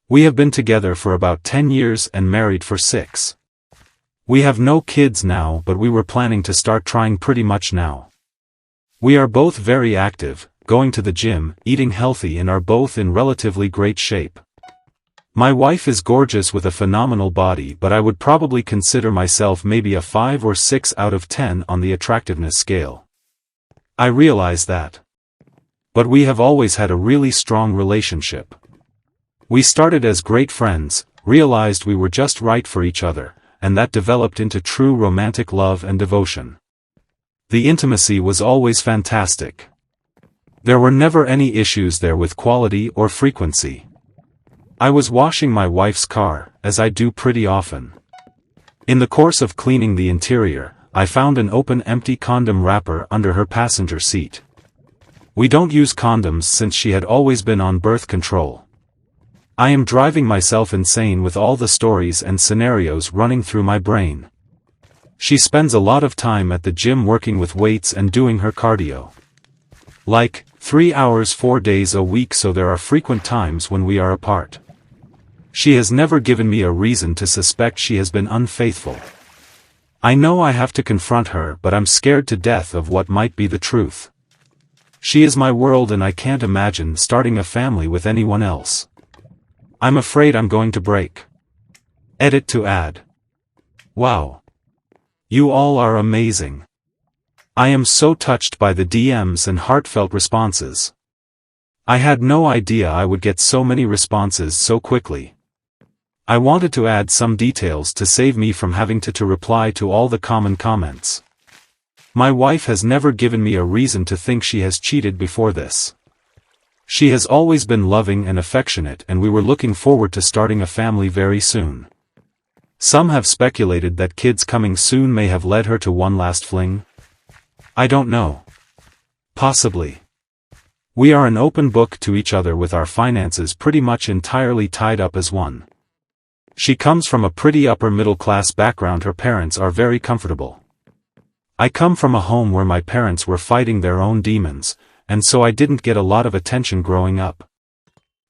We have been together for about 10 years and married for 6. We have no kids now, but we were planning to start trying pretty much now. We are both very active, going to the gym, eating healthy, and are both in relatively great shape. My wife is gorgeous with a phenomenal body, but I would probably consider myself maybe a 5 or 6 out of 10 on the attractiveness scale. I realize that. But we have always had a really strong relationship. We started as great friends, realized we were just right for each other, and that developed into true romantic love and devotion. The intimacy was always fantastic. There were never any issues there with quality or frequency. I was washing my wife's car, as I do pretty often. In the course of cleaning the interior, I found an open empty condom wrapper under her passenger seat. We don't use condoms since she had always been on birth control. I am driving myself insane with all the stories and scenarios running through my brain. She spends a lot of time at the gym working with weights and doing her cardio. Like, 3 hours 4 days a week, so there are frequent times when we are apart. She has never given me a reason to suspect she has been unfaithful. I know I have to confront her, but I'm scared to death of what might be the truth. She is my world and I can't imagine starting a family with anyone else. I'm afraid I'm going to break. Edit to add. Wow. You all are amazing. I am so touched by the DMs and heartfelt responses. I had no idea I would get so many responses so quickly. I wanted to add some details to save me from having to reply to all the common comments. My wife has never given me a reason to think she has cheated before this. She has always been loving and affectionate, and we were looking forward to starting a family very soon. Some have speculated that kids coming soon may have led her to one last fling. I don't know. Possibly. We are an open book to each other with our finances pretty much entirely tied up as one. She comes from a pretty upper middle class background. Her parents are very comfortable. I come from a home where my parents were fighting their own demons, and so I didn't get a lot of attention growing up.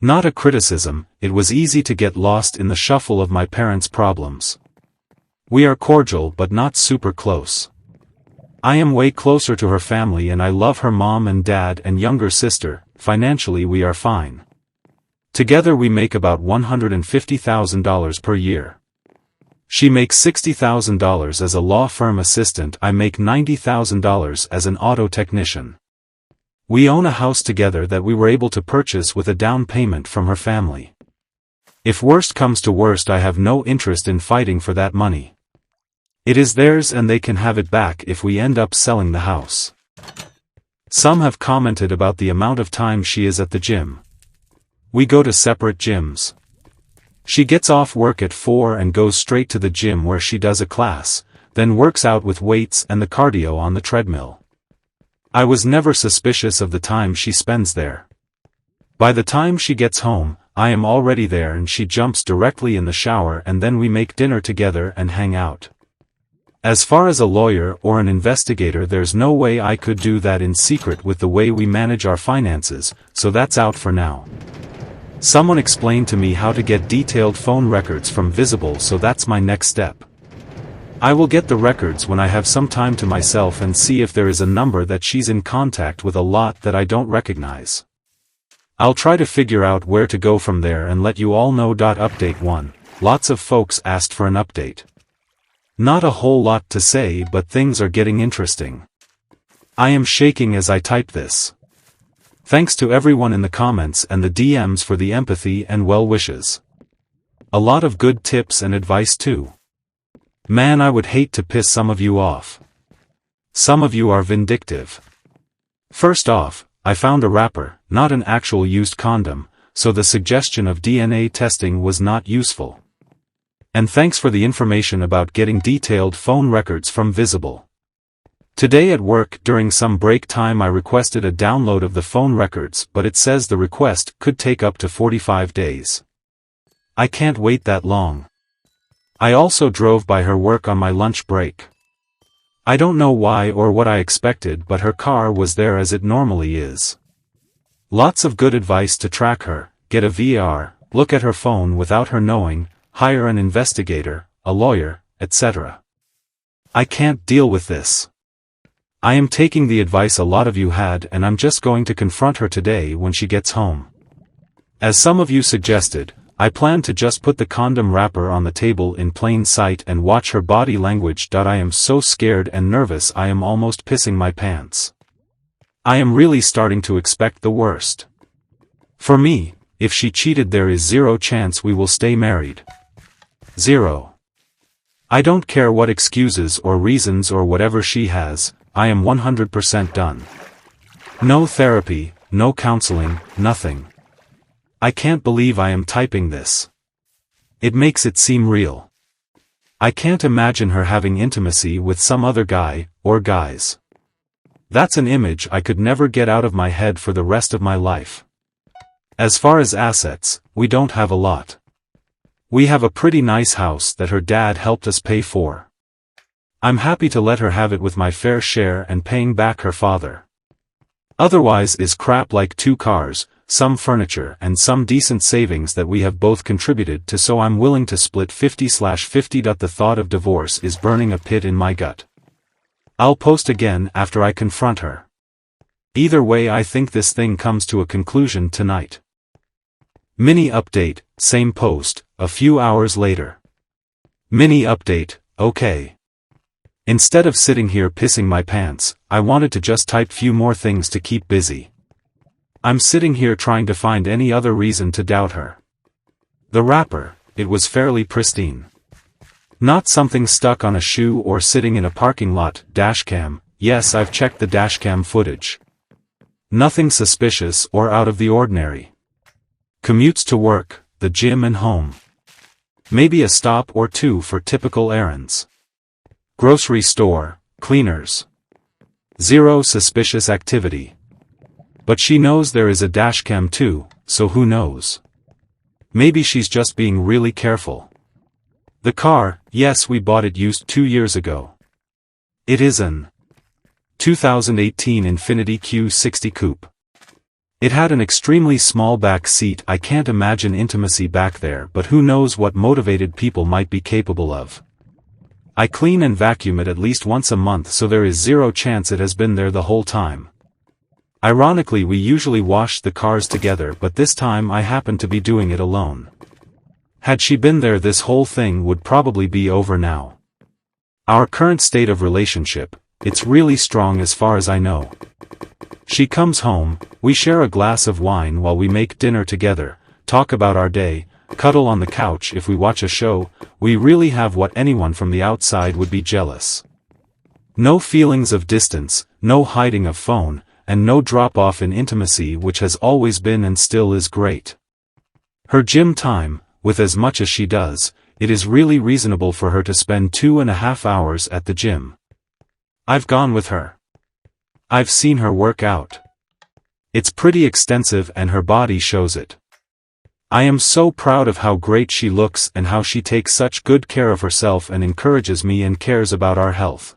Not a criticism, it was easy to get lost in the shuffle of my parents' problems. We are cordial but not super close. I am way closer to her family and I love her mom and dad and younger sister. Financially we are fine. Together we make about $150,000 per year. She makes $60,000 as a law firm assistant. I make $90,000 as an auto technician. We own a house together that we were able to purchase with a down payment from her family. If worst comes to worst, I have no interest in fighting for that money. It is theirs and they can have it back if we end up selling the house. Some have commented about the amount of time she is at the gym. We go to separate gyms. She gets off work at 4 and goes straight to the gym where she does a class, then works out with weights and the cardio on the treadmill. I was never suspicious of the time she spends there. By the time she gets home, I am already there and she jumps directly in the shower and then we make dinner together and hang out. As far as a lawyer or an investigator, there's no way I could do that in secret with the way we manage our finances, so that's out for now. Someone explained to me how to get detailed phone records from Visible, so that's my next step. I will get the records when I have some time to myself and see if there is a number that she's in contact with a lot that I don't recognize. I'll try to figure out where to go from there and let you all know. Update 1. Lots of folks asked for an update. Not a whole lot to say, but things are getting interesting. I am shaking as I type this. Thanks to everyone in the comments and the DMs for the empathy and well wishes. A lot of good tips and advice too. Man, I would hate to piss some of you off. Some of you are vindictive. First off, I found a wrapper, not an actual used condom, so the suggestion of DNA testing was not useful. And thanks for the information about getting detailed phone records from Visible. Today at work during some break time I requested a download of the phone records, but it says the request could take up to 45 days. I can't wait that long. I also drove by her work on my lunch break. I don't know why or what I expected, but her car was there as it normally is. Lots of good advice to track her: get a VR, look at her phone without her knowing, hire an investigator, a lawyer, etc. I can't deal with this. I am taking the advice a lot of you had and I'm just going to confront her today when she gets home. As some of you suggested, I plan to just put the condom wrapper on the table in plain sight and watch her body language. I am so scared and nervous I am almost pissing my pants. I am really starting to expect the worst. For me, if she cheated there is zero chance we will stay married. Zero. I don't care what excuses or reasons or whatever she has, I am 100% done. No therapy, no counseling, nothing. I can't believe I am typing this. It makes it seem real. I can't imagine her having intimacy with some other guy, or guys. That's an image I could never get out of my head for the rest of my life. As far as assets, we don't have a lot. We have a pretty nice house that her dad helped us pay for. I'm happy to let her have it with my fair share and paying back her father. Otherwise is crap like 2 cars, some furniture and some decent savings that we have both contributed to, so I'm willing to split 50/50. The thought of divorce is burning a pit in my gut. I'll post again after I confront her. Either way I think this thing comes to a conclusion tonight. Mini update, same post, a few hours later. Mini update, okay. Instead of sitting here pissing my pants, I wanted to just type few more things to keep busy. I'm sitting here trying to find any other reason to doubt her. The wrapper, it was fairly pristine. Not something stuck on a shoe or sitting in a parking lot. Dashcam, yes, I've checked the dashcam footage. Nothing suspicious or out of the ordinary. Commutes to work, the gym and home. Maybe a stop or two for typical errands. Grocery store, cleaners. Zero suspicious activity. But she knows there is a dashcam too, so who knows? Maybe she's just being really careful. The car, yes, we bought it used 2 years ago. It is an 2018 Infiniti Q60 Coupe. It had an extremely small back seat. I can't imagine intimacy back there, but who knows what motivated people might be capable of. I clean and vacuum it at least once a month, so there is zero chance it has been there the whole time. Ironically, we usually wash the cars together, but this time I happen to be doing it alone. Had she been there, this whole thing would probably be over now. Our current state of relationship, it's really strong as far as I know. She comes home, we share a glass of wine while we make dinner together, talk about our day, cuddle on the couch if we watch a show. We really have what anyone from the outside would be jealous. No feelings of distance, no hiding of phone, and no drop-off in intimacy, which has always been and still is great. Her gym time, with as much as she does, it is really reasonable for her to spend 2.5 hours at the gym. I've gone with her. I've seen her work out. It's pretty extensive and her body shows it. I am so proud of how great she looks and how she takes such good care of herself and encourages me and cares about our health.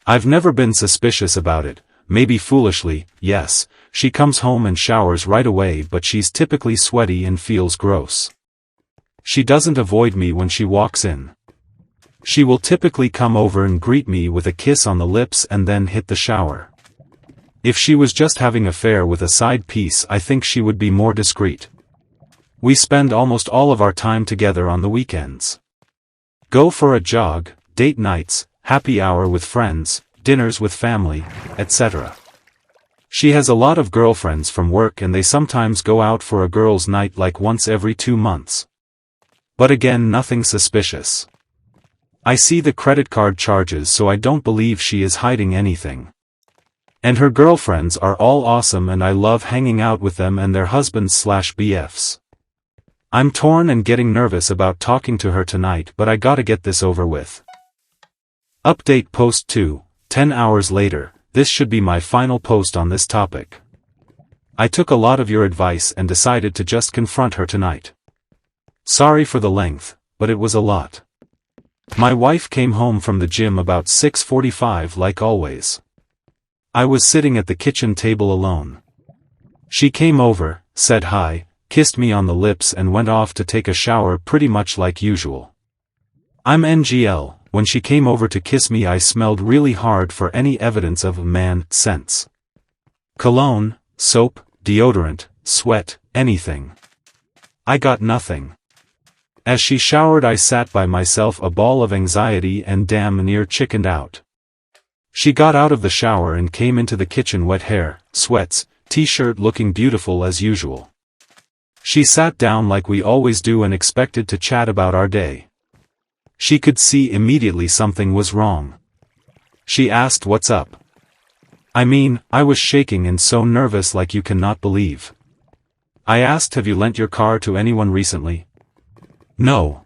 I've never been suspicious about it. Maybe foolishly, yes, she comes home and showers right away, but she's typically sweaty and feels gross. She doesn't avoid me when she walks in. She will typically come over and greet me with a kiss on the lips and then hit the shower. If she was just having an affair with a side piece, I think she would be more discreet. We spend almost all of our time together on the weekends. Go for a jog, date nights, happy hour with friends, dinners with family, etc. She has a lot of girlfriends from work and they sometimes go out for a girls' night like once every 2 months. But again, nothing suspicious. I see the credit card charges, so I don't believe she is hiding anything. And her girlfriends are all awesome and I love hanging out with them and their husbands/BFs. I'm torn and getting nervous about talking to her tonight, but I gotta get this over with. Update post 2. 10 hours later, this should be my final post on this topic. I took a lot of your advice and decided to just confront her tonight. Sorry for the length, but it was a lot. My wife came home from the gym about 6:45 like always. I was sitting at the kitchen table alone. She came over, said hi, kissed me on the lips and went off to take a shower pretty much like usual. I'm NGL, when she came over to kiss me I smelled really hard for any evidence of man scents. Cologne, soap, deodorant, sweat, anything. I got nothing. As she showered I sat by myself, a ball of anxiety, and damn near chickened out. She got out of the shower and came into the kitchen, wet hair, sweats, t-shirt, looking beautiful as usual. She sat down like we always do and expected to chat about our day. She could see immediately something was wrong. She asked what's up. I mean, I was shaking and so nervous like you cannot believe. I asked, have you lent your car to anyone recently? No.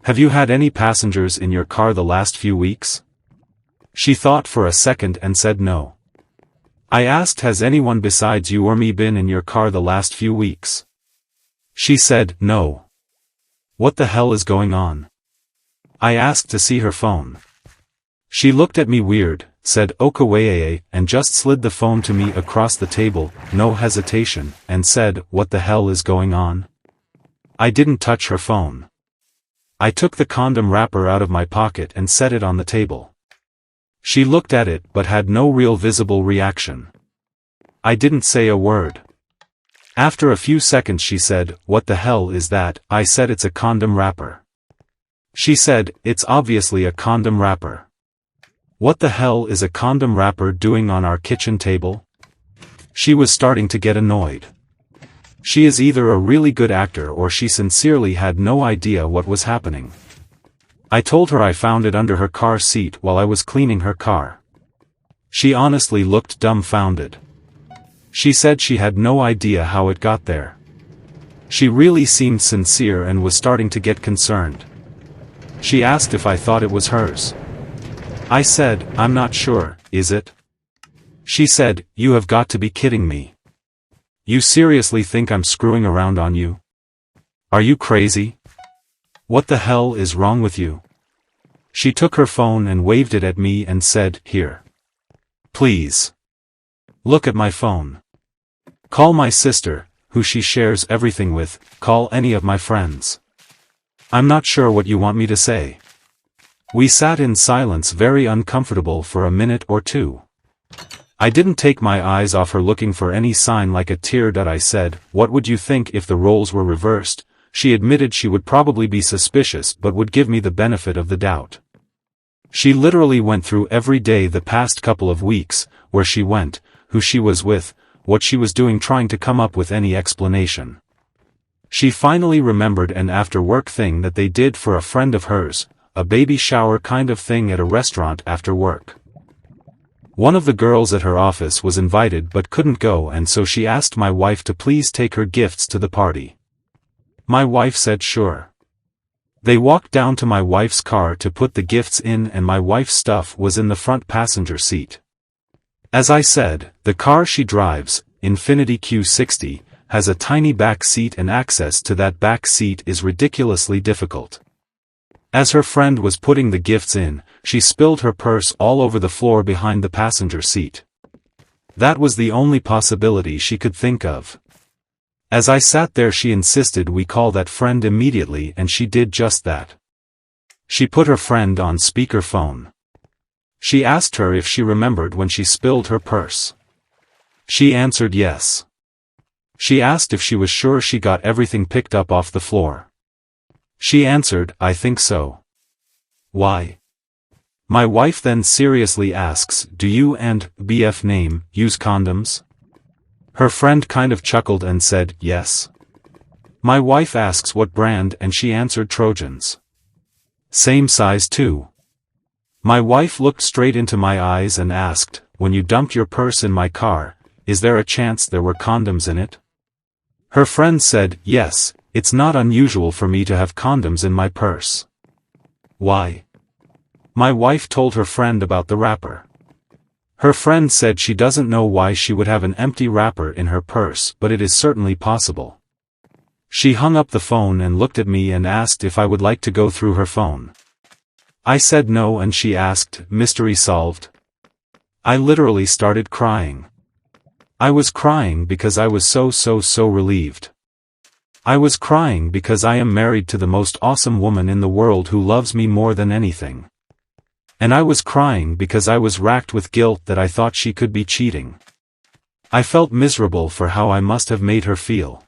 Have you had any passengers in your car the last few weeks? She thought for a second and said no. I asked, has anyone besides you or me been in your car the last few weeks? She said, no. What the hell is going on? I asked to see her phone. She looked at me weird, said okawayeye, and just slid the phone to me across the table, no hesitation, and said, what the hell is going on? I didn't touch her phone. I took the condom wrapper out of my pocket and set it on the table. She looked at it but had no real visible reaction. I didn't say a word. After a few seconds she said, what the hell is that? I said, it's a condom wrapper. She said, it's obviously a condom wrapper. What the hell is a condom wrapper doing on our kitchen table? She was starting to get annoyed. She is either a really good actor or she sincerely had no idea what was happening. I told her I found it under her car seat while I was cleaning her car. She honestly looked dumbfounded. She said she had no idea how it got there. She really seemed sincere and was starting to get concerned. She asked if I thought it was hers. I said, I'm not sure, is it? She said, you have got to be kidding me. You seriously think I'm screwing around on you? Are you crazy? What the hell is wrong with you? She took her phone and waved it at me and said, here. Please. Look at my phone. Call my sister, who she shares everything with, call any of my friends. I'm not sure what you want me to say. We sat in silence, very uncomfortable, for a minute or two. I didn't take my eyes off her, looking for any sign like a tear. I said, what would you think if the roles were reversed? She admitted she would probably be suspicious but would give me the benefit of the doubt. She literally went through every day the past couple of weeks, where she went, who she was with, what she was doing, trying to come up with any explanation. She finally remembered an after-work thing that they did for a friend of hers, a baby shower kind of thing at a restaurant after work. One of the girls at her office was invited but couldn't go, and so she asked my wife to please take her gifts to the party. My wife said sure. They walked down to my wife's car to put the gifts in, and my wife's stuff was in the front passenger seat. As I said, the car she drives, Infiniti Q60, has a tiny back seat and access to that back seat is ridiculously difficult. As her friend was putting the gifts in, she spilled her purse all over the floor behind the passenger seat. That was the only possibility she could think of. As I sat there, she insisted we call that friend immediately, and she did just that. She put her friend on speakerphone. She asked her if she remembered when she spilled her purse. She answered yes. She asked if she was sure she got everything picked up off the floor. She answered, I think so. Why? My wife then seriously asks, do you and BF name use condoms? Her friend kind of chuckled and said, yes. My wife asks what brand, and she answered Trojans. Same size too. My wife looked straight into my eyes and asked, when you dumped your purse in my car, is there a chance there were condoms in it? Her friend said, yes, it's not unusual for me to have condoms in my purse. Why? My wife told her friend about the wrapper. Her friend said she doesn't know why she would have an empty wrapper in her purse, but it is certainly possible. She hung up the phone and looked at me and asked if I would like to go through her phone. I said no, and she asked, mystery solved? I literally started crying. I was crying because I was so relieved. I was crying because I am married to the most awesome woman in the world who loves me more than anything. And I was crying because I was racked with guilt that I thought she could be cheating. I felt miserable for how I must have made her feel.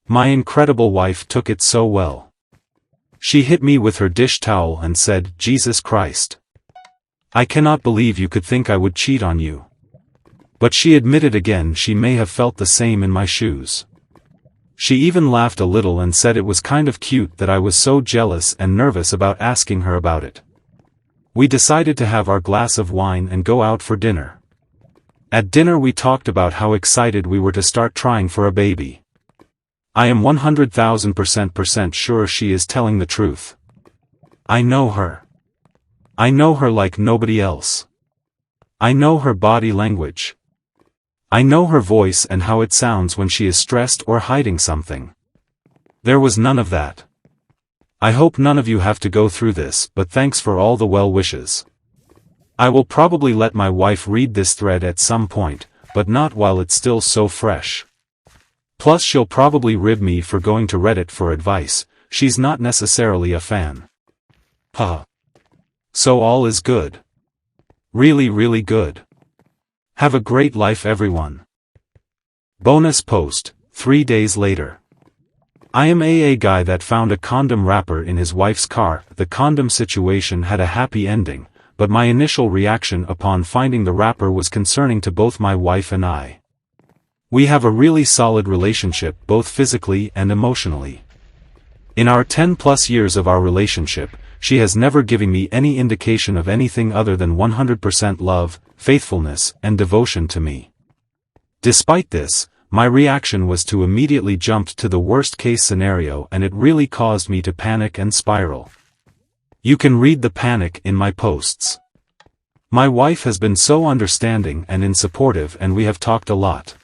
My incredible wife took it so well. She hit me with her dish towel and said, "Jesus Christ. I cannot believe you could think I would cheat on you." But she admitted again she may have felt the same in my shoes. She even laughed a little and said it was kind of cute that I was so jealous and nervous about asking her about it. We decided to have our glass of wine and go out for dinner. At dinner we talked about how excited we were to start trying for a baby. I am 100,000% sure she is telling the truth. I know her. I know her like nobody else. I know her body language. I know her voice and how it sounds when she is stressed or hiding something. There was none of that. I hope none of you have to go through this, but thanks for all the well wishes. I will probably let my wife read this thread at some point, but not while it's still so fresh. Plus she'll probably rib me for going to Reddit for advice. She's not necessarily a fan. Huh. So all is good. Really, really good. Have a great life everyone. Bonus post, 3 days later. I am a guy that found a condom wrapper in his wife's car. The condom situation had a happy ending, but my initial reaction upon finding the wrapper was concerning to both my wife and I. We have a really solid relationship both physically and emotionally. In our 10+ years of our relationship, she has never given me any indication of anything other than 100% love, faithfulness, and devotion to me. Despite this, my reaction was to immediately jump to the worst-case scenario, and it really caused me to panic and spiral. You can read the panic in my posts. My wife has been so understanding and supportive, and we have talked a lot.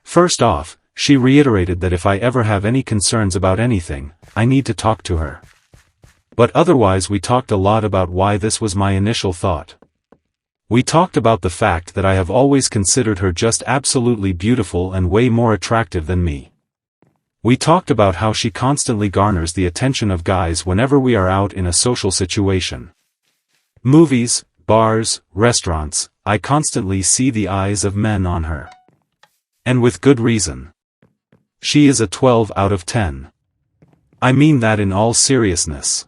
First off, she reiterated that if I ever have any concerns about anything, I need to talk to her. But otherwise we talked a lot about why this was my initial thought. We talked about the fact that I have always considered her just absolutely beautiful and way more attractive than me. We talked about how she constantly garners the attention of guys whenever we are out in a social situation. Movies, bars, restaurants, I constantly see the eyes of men on her. And with good reason. She is a 12 out of 10. I mean that in all seriousness.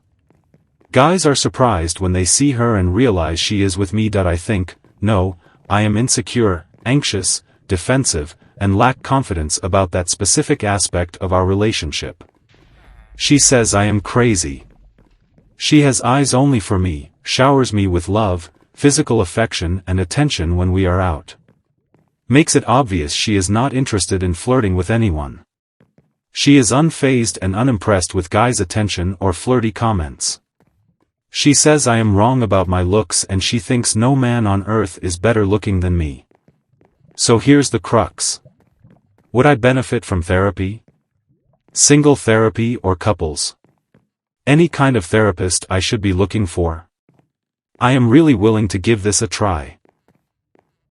Guys are surprised when they see her and realize she is with me. I think, no, I am insecure, anxious, defensive, and lack confidence about that specific aspect of our relationship. She says I am crazy. She has eyes only for me, showers me with love, physical affection and attention when we are out. Makes it obvious she is not interested in flirting with anyone. She is unfazed and unimpressed with guys' attention or flirty comments. She says I am wrong about my looks and she thinks no man on earth is better looking than me. So here's the crux. Would I benefit from therapy? Single therapy or couples? Any kind of therapist I should be looking for? I am really willing to give this a try.